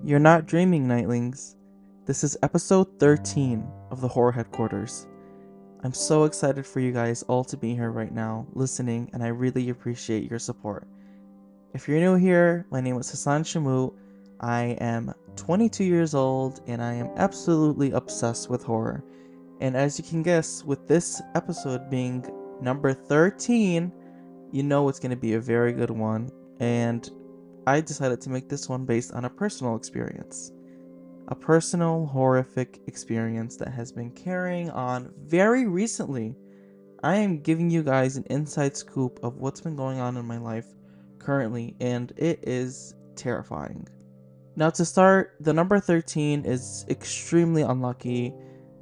You're not dreaming, Nightlings. This is episode 13 of the Horror Headquarters. I'm so excited for you guys all to be here right now, listening, and I really appreciate your support. If you're new here, my name is Hassan Shamut. I am 22 years old, and I am absolutely obsessed with horror. And as you can guess, with this episode being number 13, you know it's going to be a very good one. And I decided to make this one based on a personal experience. A personal, horrific experience that has been carrying on very recently. I am giving you guys an inside scoop of what's been going on in my life currently, and it is terrifying. Now, to start, the number 13 is extremely unlucky,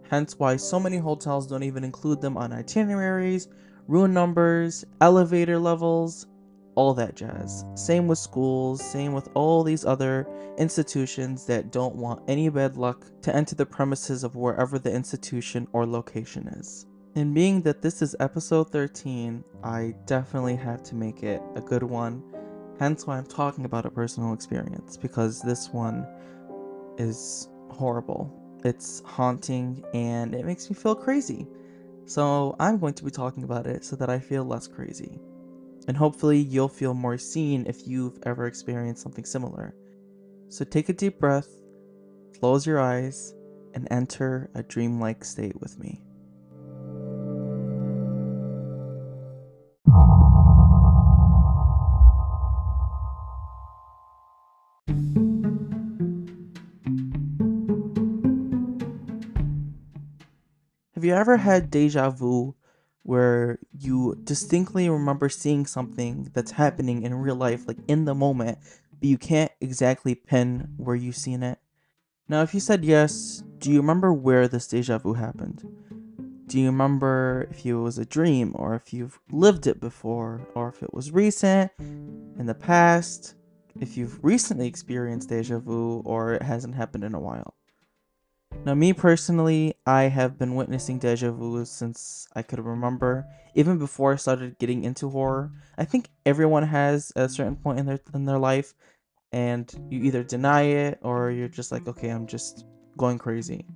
hence why so many hotels don't even include them on itineraries, room numbers, elevator levels, all that jazz. Same with schools, same with all these other institutions that don't want any bad luck to enter the premises of wherever the institution or location is. And being that this is episode 13, I definitely have to make it a good one. Hence why I'm talking about a personal experience, because this one is horrible. It's haunting and it makes me feel crazy. So I'm going to be talking about it so that I feel less crazy. And hopefully you'll feel more seen if you've ever experienced something similar. So take a deep breath, close your eyes, and enter a dreamlike state with me. Have you ever had deja vu where you distinctly remember seeing something that's happening in real life, like in the moment, but you can't exactly pin where you've seen it? Now, if you said yes, do you remember where this deja vu happened? Do you remember if it was a dream, or if you've lived it before, or if it was recent, in the past, if you've recently experienced deja vu, or it hasn't happened in a while? Now, me personally, I have been witnessing deja vu since I could remember, even before I started getting into horror. I think everyone has at a certain point in their life, and you either deny it or you're just like, okay, I'm just going crazy.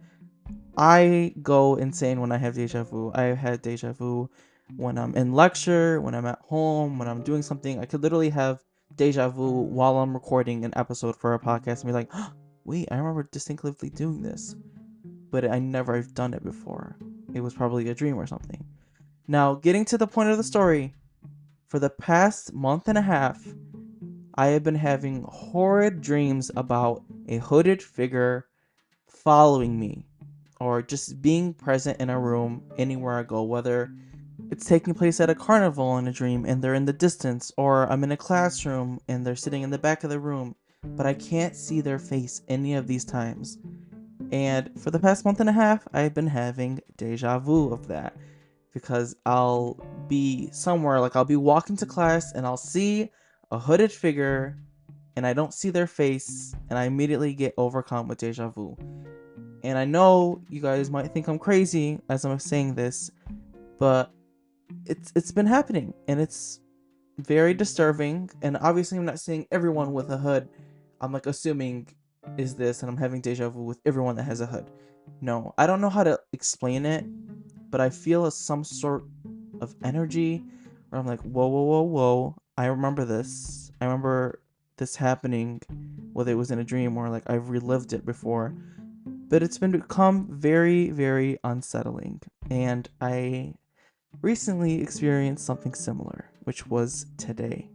I go insane when I have deja vu. I have had deja vu when I'm in lecture, when I'm at home, when I'm doing something. I could literally have deja vu while I'm recording an episode for a podcast and be like, oh, wait, I remember distinctively doing this, but I never have done it before. It was probably a dream or something. Now, getting to the point of the story, for the past month and a half, I have been having horrid dreams about a hooded figure following me, or just being present in a room anywhere I go, whether it's taking place at a carnival in a dream and they're in the distance, or I'm in a classroom and they're sitting in the back of the room, but I can't see their face any of these times. And for the past month and a half, I've been having deja vu of that. Because I'll be somewhere, like I'll be walking to class and I'll see a hooded figure and I don't see their face, and I immediately get overcome with deja vu. And I know you guys might think I'm crazy as I'm saying this, but it's been happening and it's very disturbing. And obviously I'm not saying everyone with a hood, I'm like assuming is this, and I'm having deja vu with everyone that has a hood. No, I don't know how to explain it, but I feel some sort of energy where I'm like, whoa, whoa, whoa, whoa. I remember this. I remember this happening, whether it was in a dream or like I've relived it before. But it's become very, very unsettling. And I recently experienced something similar, which was today.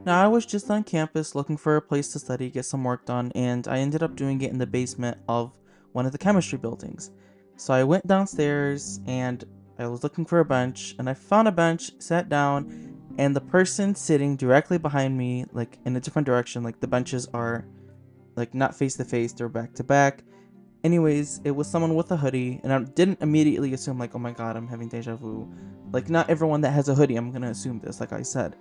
Now, I was just on campus looking for a place to study, get some work done, and I ended up doing it in the basement of one of the chemistry buildings. So I went downstairs and I was looking for a bench, and I found a bench, sat down, and the person sitting directly behind me, like in a different direction, like the benches are like not face to face, they're back to back, Anyways, it was someone with a hoodie, and I didn't immediately assume like, oh my god, I'm having deja vu. Like, not everyone that has a hoodie, I'm gonna assume this, like I said.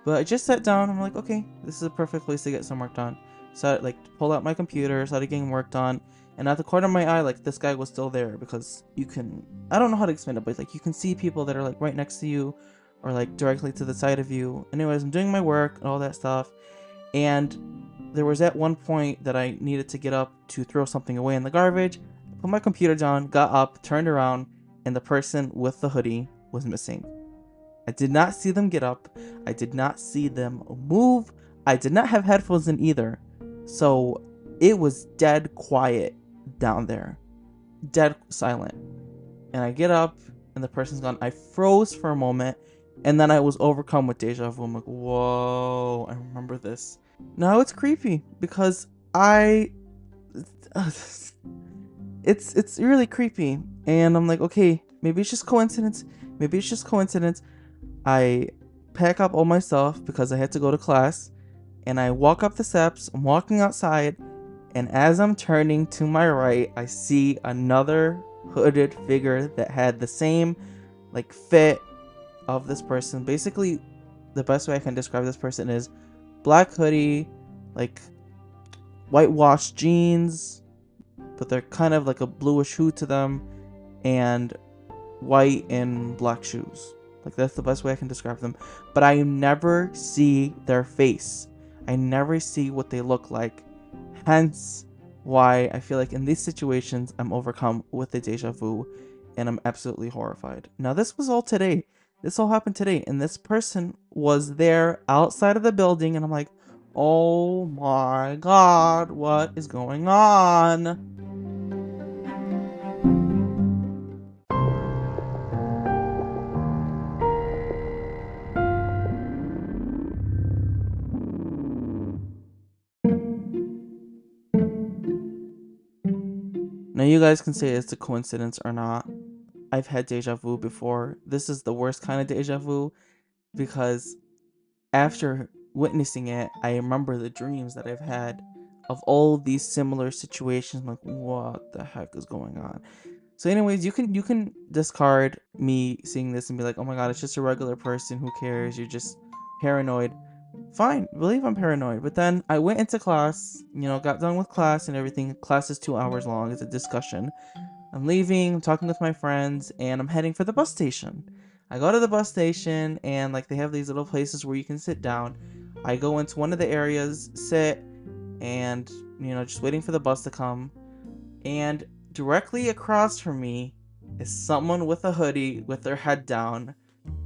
But I just sat down. I'm like, okay, this is a perfect place to get some work done. So I like pulled out my computer, started getting work done, and at the corner of my eye, like this guy was still there because you can. I don't know how to explain it, but like you can see people that are like right next to you, or like directly to the side of you. Anyways, I'm doing my work and all that stuff, and there was at one point that I needed to get up to throw something away in the garbage. Put my computer down, got up, turned around, and the person with the hoodie was missing. I did not see them get up. I did not see them move. I did not have headphones in either. So it was dead quiet down there. Dead silent. And I get up and the person's gone. I froze for a moment and then I was overcome with deja vu. I'm like, whoa, I remember this. Now it's creepy because I it's really creepy. And I'm like, okay, maybe it's just coincidence. Maybe it's just coincidence. I pack up all my stuff because I had to go to class, and I walk up the steps. I'm walking outside, and as I'm turning to my right, I see another hooded figure that had the same like fit of this person. Basically, the best way I can describe this person is black hoodie, like whitewashed jeans, but they're kind of like a bluish hue to them, and white and black shoes. Like that's the best way I can describe them. But I never see their face. I never see what they look like. Hence why I feel like in these situations I'm overcome with the deja vu and I'm absolutely horrified. Now this was all today. This all happened today and this person was there outside of the building and I'm like, "Oh my god, what is going on?" Now you guys can say it's a coincidence or not. I've had deja vu before. This is the worst kind of deja vu because after witnessing it, I remember the dreams that I've had of all these similar situations. I'm like, what the heck is going on? So, anyways, you can discard me seeing this and be like, oh my god, it's just a regular person. Who cares? You're just paranoid. Fine, believe I'm paranoid. But then I went into class, got done with class and everything. Class is 2 hours long. It's a discussion. I'm leaving, I'm talking with my friends, and I'm heading for the bus station. I go to the bus station, and like they have these little places where you can sit down. I go into one of the areas, sit, and just waiting for the bus to come. And directly across from me is someone with a hoodie with their head down,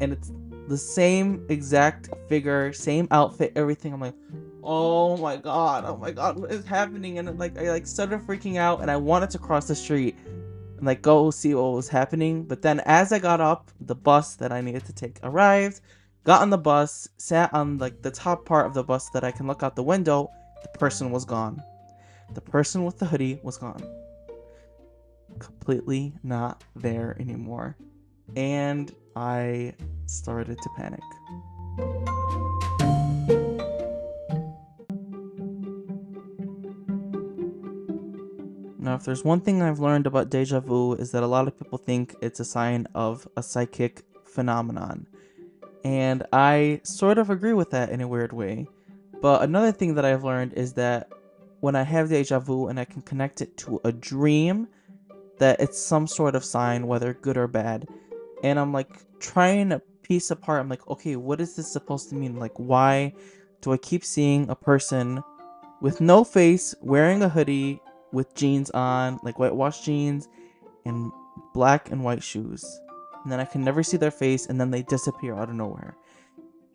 and it's the same exact figure, same outfit, everything. I'm like, oh my god, what is happening? And like I like started freaking out, and I wanted to cross the street and like go see what was happening. But then as I got up, the bus that I needed to take arrived, got on the bus, sat on like the top part of the bus that I can look out the window. The person was gone. The person with the hoodie was gone. Completely not there anymore. And I started to panic. Now, if there's one thing I've learned about deja vu is that a lot of people think it's a sign of a psychic phenomenon. And I sort of agree with that in a weird way. But another thing that I've learned is that when I have deja vu and I can connect it to a dream, that it's some sort of sign, whether good or bad. And I'm like trying to piece apart. I'm like, okay, what is this supposed to mean? Like, why do I keep seeing a person with no face wearing a hoodie with jeans on, like whitewashed jeans and black and white shoes? And then I can never see their face and then they disappear out of nowhere.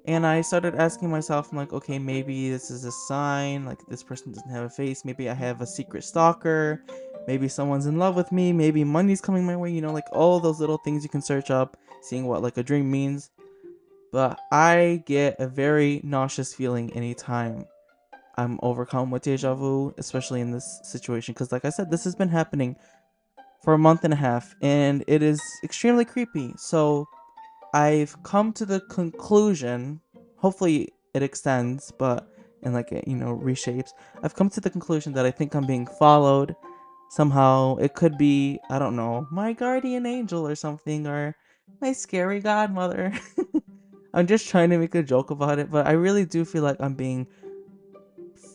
And I started asking myself, I'm like, okay, maybe this is a sign, like this person doesn't have a face, maybe I have a secret stalker, maybe someone's in love with me, maybe money's coming my way, like all those little things you can search up, seeing what like a dream means. But I get a very nauseous feeling anytime I'm overcome with deja vu, especially in this situation, because like I said, this has been happening for a month and a half, and it is extremely creepy. So I've come to the conclusion, hopefully it extends, but and like it, reshapes. I've come to the conclusion that I think I'm being followed. Somehow it could be, I don't know, my guardian angel or something, or my scary godmother. I'm just trying to make a joke about it, but I really do feel like I'm being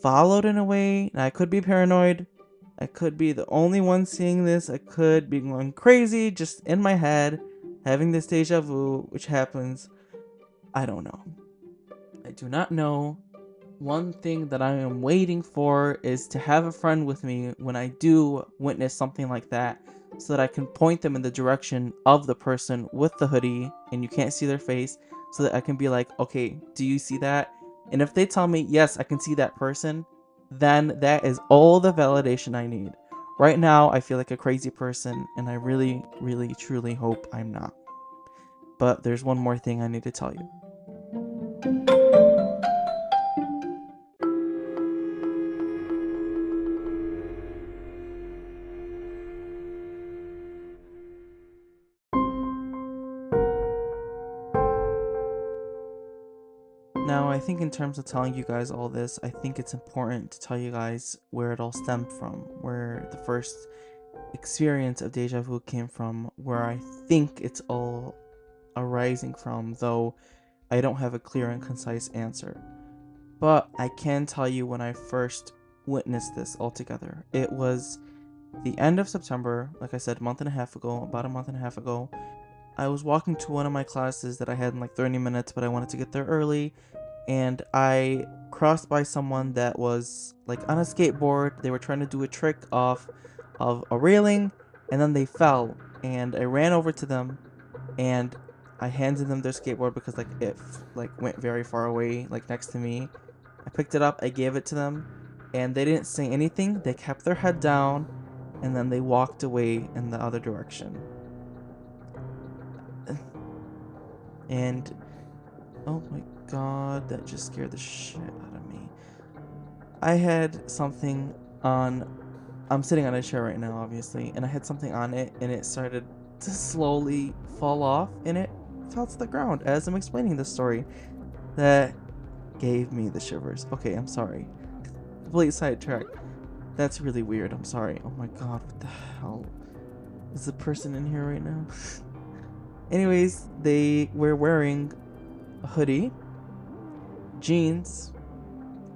followed in a way. I could be paranoid. I could be the only one seeing this. I could be going crazy just in my head, having this deja vu, which happens. I don't know. I do not know. One thing that I am waiting for is to have a friend with me when I do witness something like that, so that I can point them in the direction of the person with the hoodie and you can't see their face, so that I can be like, okay, do you see that? And if they tell me, yes, I can see that person, then that is all the validation I need. Right now, I feel like a crazy person, and I really, really, truly hope I'm not. But there's one more thing I need to tell you. Now, I think in terms of telling you guys all this, I think it's important to tell you guys where it all stemmed from, where the first experience of deja vu came from, where I think it's all arising from, though I don't have a clear and concise answer. But I can tell you when I first witnessed this altogether. It was the end of September, like I said, a month and a half ago, about a month and a half ago. I was walking to one of my classes that I had in like 30 minutes, but I wanted to get there early, and I crossed by someone that was like on a skateboard. They were trying to do a trick off of a railing, and then they fell. And I ran over to them, and I handed them their skateboard because like like went very far away, like next to me. I picked it up, I gave it to them, and they didn't say anything. They kept their head down, and then they walked away in the other direction. And oh my god, that just scared the shit out of me. I had something on. I'm sitting on a chair right now, obviously, and I had something on it, and it started to slowly fall off, and it fell to the ground as I'm explaining this story. That gave me the shivers. Okay, I'm sorry. Complete sidetrack. That's really weird. I'm sorry. Oh my god, what the hell? Is the person in here right now? Anyways, they were wearing a hoodie, jeans,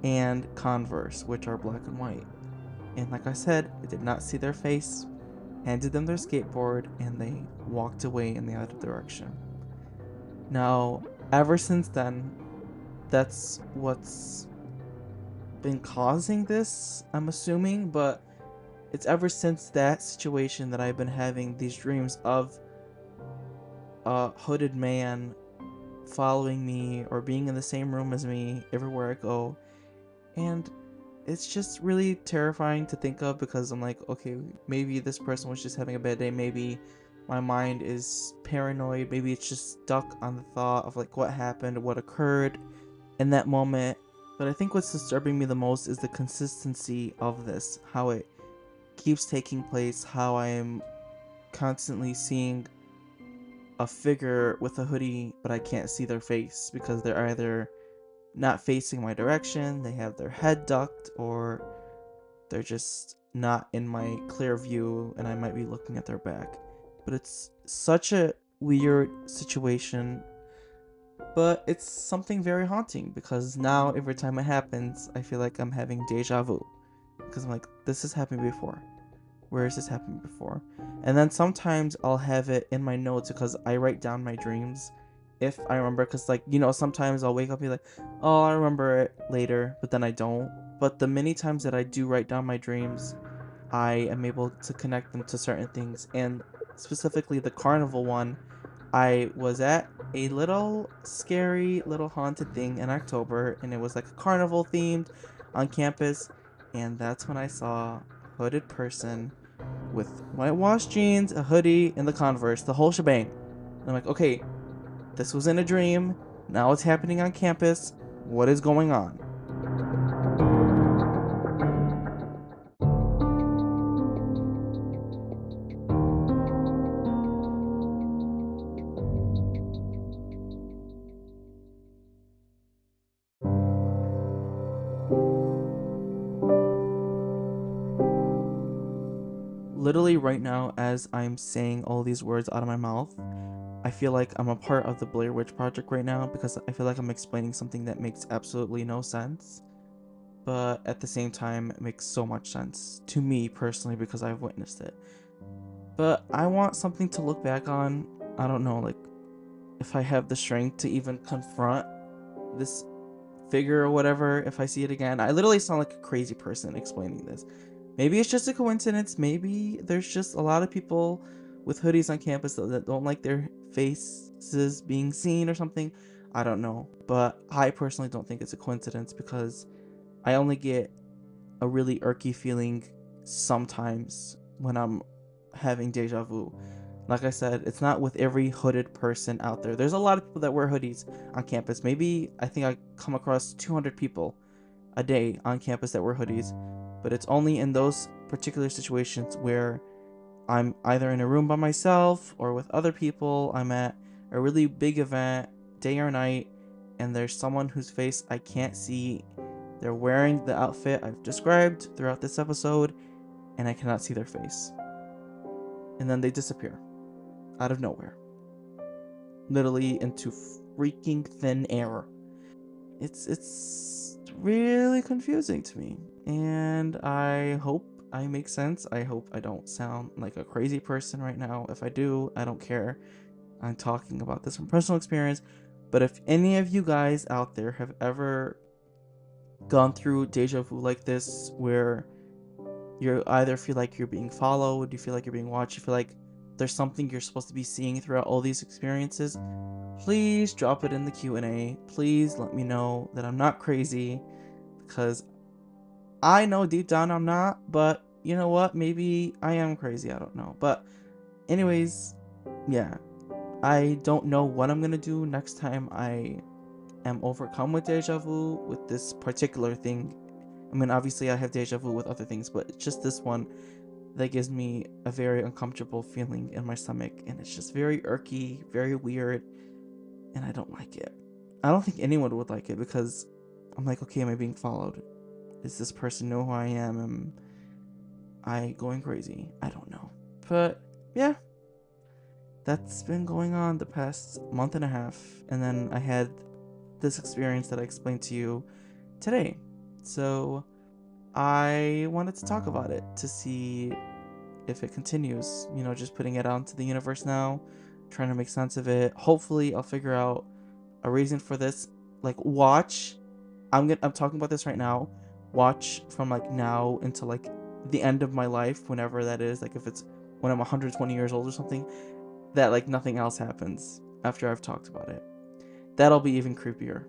and Converse, which are black and white. And like I said, I did not see their face, handed them their skateboard, and they walked away in the other direction. Now, ever since then, that's what's been causing this, I'm assuming, but it's ever since that situation that I've been having these dreams of a hooded man following me or being in the same room as me everywhere I go. And it's just really terrifying to think of, because I'm like, okay, maybe this person was just having a bad day. Maybe my mind is paranoid. Maybe it's just stuck on the thought of like what happened, what occurred in that moment. But I think what's disturbing me the most is the consistency of this, how it keeps taking place, how I am constantly seeing a figure with a hoodie, but I can't see their face because they're either not facing my direction, they have their head ducked, or they're just not in my clear view and I might be looking at their back. But it's such a weird situation, but it's something very haunting because now every time it happens, I feel like I'm having deja vu. Because I'm like, this has happened before. Where has this happened before? And then sometimes I'll have it in my notes because I write down my dreams if I remember. Because, like, you know, sometimes I'll wake up and be like, oh, I remember it later, but then I don't. But the many times that I do write down my dreams, I am able to connect them to certain things. And specifically the carnival one, I was at a little scary, little haunted thing in October, and it was like a carnival themed on campus. And that's when I saw a hooded person with whitewashed jeans, a hoodie, and the Converse, the whole shebang. And I'm like, okay, this was in a dream. Now it's happening on campus. What is going on? literally right now, as I'm saying all these words out of my mouth, I feel like I'm a part of the Blair Witch Project right now because I feel like I'm explaining something that makes absolutely no sense, but at the same time, it makes so much sense to me personally because I've witnessed it. But I want something to look back on. I don't know, like, if I have the strength to even confront this figure or whatever if I see it again. I literally sound like a crazy person explaining this. Maybe it's just a coincidence. Maybe there's just a lot of people with hoodies on campus that don't like their faces being seen or something. I don't know. But I personally don't think it's a coincidence because I only get a really irky feeling sometimes when I'm having deja vu. Like I said, it's not with every hooded person out there. There's a lot of people that wear hoodies on campus. Maybe I think I come across 200 people a day on campus that wear hoodies, but it's only in those particular situations where I'm either in a room by myself or with other people. I'm at a really big event, day or night, and there's someone whose face I can't see. They're wearing the outfit I've described throughout this episode, and I cannot see their face. And then they disappear out of nowhere, literally into freaking thin air. It's really confusing to me, and I hope I make sense. I hope I don't sound like a crazy person right now. If I do, I don't care. I'm talking about this from personal experience. But if any of you guys out there have ever gone through deja vu like this, where you either feel like you're being followed, you feel like you're being watched, you feel like there's something you're supposed to be seeing throughout all these experiences, please drop it in the Q&A. Please let me know that I'm not crazy, because I know deep down I'm not, but you know what? Maybe I am crazy. I don't know. But anyways, yeah. I don't know what I'm gonna do next time I am overcome with deja vu with this particular thing. I mean, obviously I have deja vu with other things, but it's just this one that gives me a very uncomfortable feeling in my stomach, and it's just very irky, very weird, and I don't like it. I don't think anyone would like it because I'm like, okay, am I being followed? Does this person know who I am? Am I going crazy? I don't know. But yeah, that's been going on the past month and a half, and then I had this experience that I explained to you today. So I wanted to talk about it to see if it continues, just putting it out into the universe now, trying to make sense of it. Hopefully I'll figure out a reason for this. Like, watch, I'm talking about this right now. Watch from like now until like the end of my life, whenever that is, like if it's when I'm 120 years old or something, that like nothing else happens after I've talked about it. That'll be even creepier.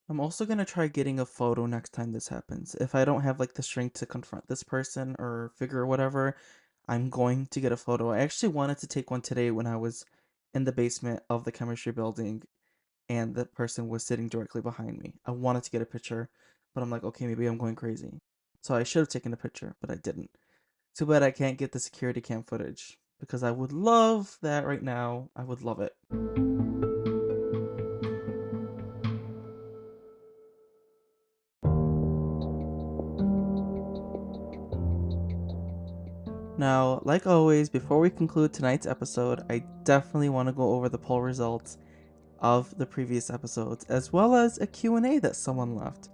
I'm also gonna try getting a photo next time this happens. If I don't have like the strength to confront this person or figure or whatever, I'm going to get a photo. I actually wanted to take one today when I was in the basement of the chemistry building and the person was sitting directly behind me. I wanted to get a picture, but I'm like, okay, maybe I'm going crazy. So I should have taken a picture, but I didn't. Too bad I can't get the security cam footage because I would love that right now. I would love it. Now, like always, before we conclude tonight's episode, I definitely want to go over the poll results of the previous episodes, as well as a Q&A that someone left.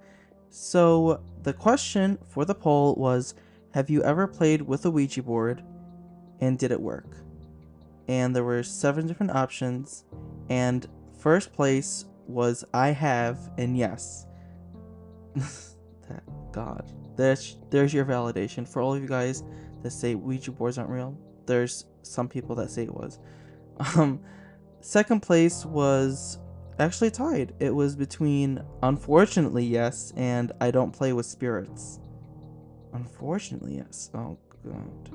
So, the question for the poll was, have you ever played with a Ouija board, and did it work? And there were 7 different options, and first place was I have and yes. That God. There's your validation for all of you guys that say Ouija boards aren't real. There's some people that say it was. Um, second place was actually tied. It was between unfortunately yes and I don't play with spirits. Unfortunately yes. Oh God.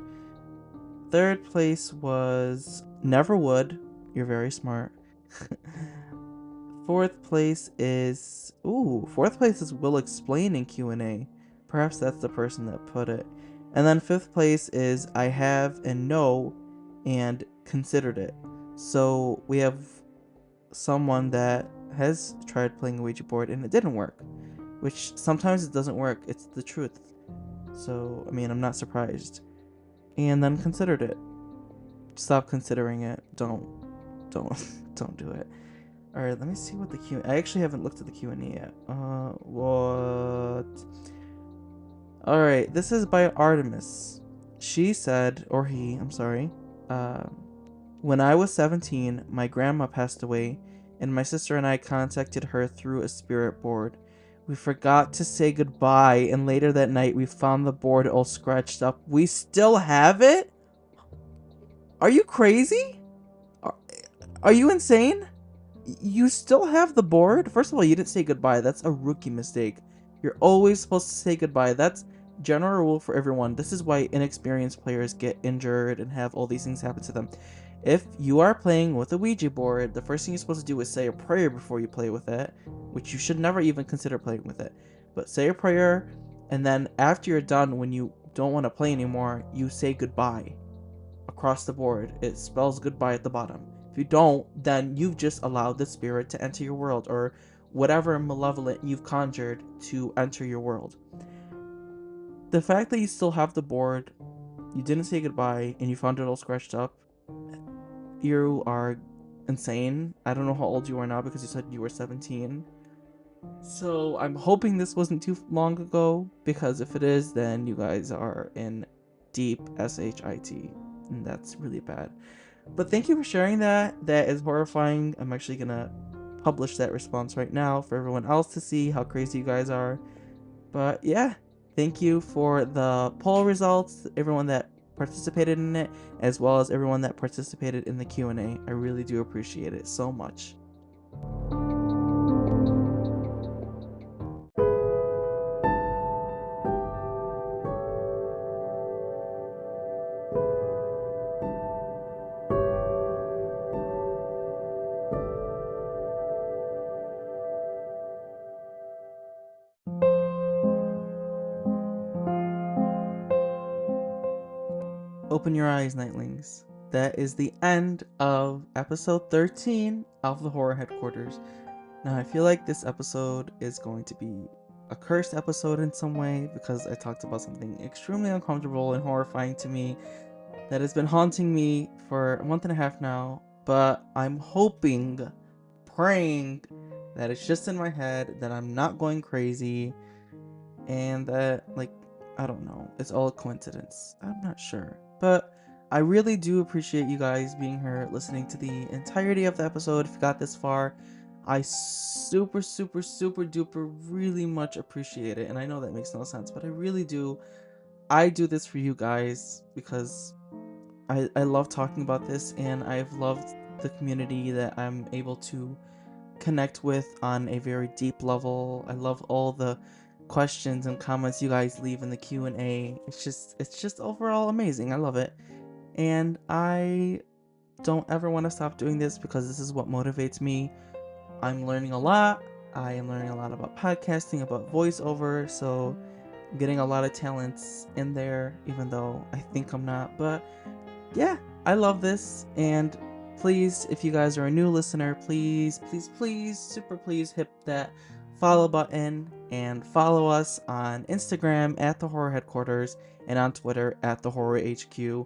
Third place was never would. You're very smart. Fourth place is will explain in Q&A. Perhaps that's the person that put it. And then fifth place is I have and no and considered it. So we have someone that has tried playing a Ouija board and it didn't work. Which sometimes it doesn't work. It's the truth. So, I mean, I'm not surprised. And then considered it. Stop considering it. Don't, don't do it. All right, let me see what the Q. I actually haven't looked at the Q&A yet. What? All right, this is by Artemis. She said, or he, I'm sorry. Uh, when I was 17, my grandma passed away, and my sister and I contacted her through a spirit board. We forgot to say goodbye, and later that night we found the board all scratched up. We still have it? Are you crazy? Are, are you insane? You still have the board? First of all, you didn't say goodbye. That's a rookie mistake. You're always supposed to say goodbye. That's general rule for everyone. This is why inexperienced players get injured and have all these things happen to them. If you are playing with a Ouija board, the first thing you're supposed to do is say a prayer before you play with it, which you should never even consider playing with it. But say a prayer, and then after you're done, when you don't want to play anymore, you say goodbye across the board. It spells goodbye at the bottom. If you don't, then you've just allowed the spirit to enter your world, or whatever malevolent you've conjured to enter your world. The fact that you still have the board, you didn't say goodbye, and you found it all scratched up, you are insane. I don't know how old you are now because you said you were 17. So I'm hoping this wasn't too long ago, because if it is, then you guys are in deep shit, and that's really bad. But thank you for sharing that. That is horrifying. I'm actually gonna publish that response right now for everyone else to see how crazy you guys are. But yeah, thank you for the poll results, everyone that participated in it, as well as everyone that participated in the Q&A. I really do appreciate it so much. Open your eyes, Nightlings. That is the end of episode 13 of the Horror Headquarters. Now, I feel like this episode is going to be a cursed episode in some way, because I talked about something extremely uncomfortable and horrifying to me that has been haunting me for a month and a half now. But I'm hoping, praying that it's just in my head, that I'm not going crazy, and that, like, I don't know, it's all a coincidence. I'm not sure. But I really do appreciate you guys being here, listening to the entirety of the episode. If you got this far, I super, super, super duper really much appreciate it. And I know that makes no sense, but I really do. I do this for you guys because I love talking about this, and I've loved the community that I'm able to connect with on a very deep level. I love all the questions and comments you guys leave in the Q&A. It's just overall amazing. I love it. And I don't ever want to stop doing this because this is what motivates me. I'm learning a lot. I am learning a lot about podcasting, about voiceover, so I'm getting a lot of talents in there, even though I think I'm not. But yeah, I love this. And please, if you guys are a new listener, please, please, please, super please hit that follow button and follow us on Instagram at the Horror Headquarters and on Twitter at the Horror HQ.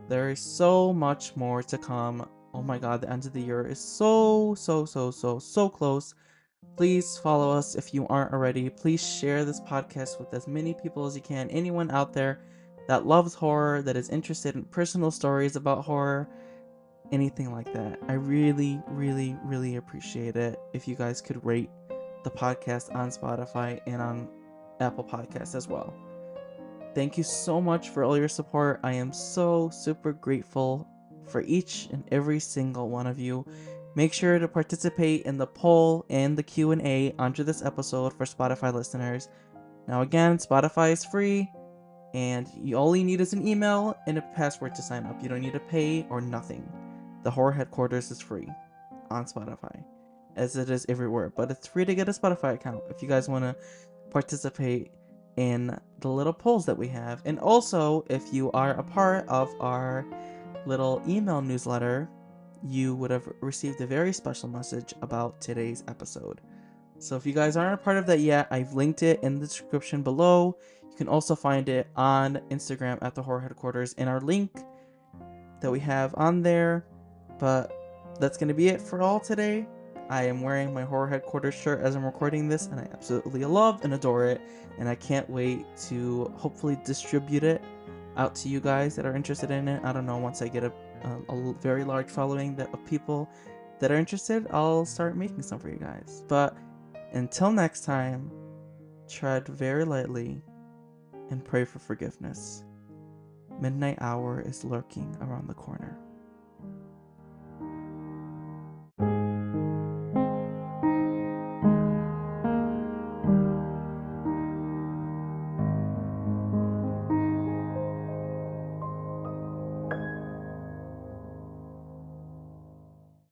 There is so much more to come. Oh my god, the end of the year is so, so, so, so, so close. Please follow us if you aren't already. Please share this podcast with as many people as you can. Anyone out there that loves horror, that is interested in personal stories about horror, anything like that. I really, really, really appreciate it if you guys could rate the podcast on Spotify and on Apple Podcasts as well. Thank you so much for all your support. I am so super grateful for each and every single one of you. Make sure to participate in the poll and the Q&A under this episode for Spotify listeners. Now again, Spotify is free, and all you need is an email and a password to sign up. You don't need to pay or nothing. The Horror Headquarters is free on Spotify, as it is everywhere, but it's free to get a Spotify account if you guys want to participate in the little polls that we have. And also, if you are a part of our little email newsletter, you would have received a very special message about today's episode. So if you guys aren't a part of that yet, I've linked it in the description below. You can also find it on Instagram at the Horror Headquarters in our link that we have on there. But that's going to be it for all today. I am wearing my Horror Headquarters shirt as I'm recording this, and I absolutely love and adore it. And I can't wait to hopefully distribute it out to you guys that are interested in it. I don't know, once I get a very large following of people that are interested, I'll start making some for you guys. But until next time, tread very lightly and pray for forgiveness. Midnight hour is lurking around the corner.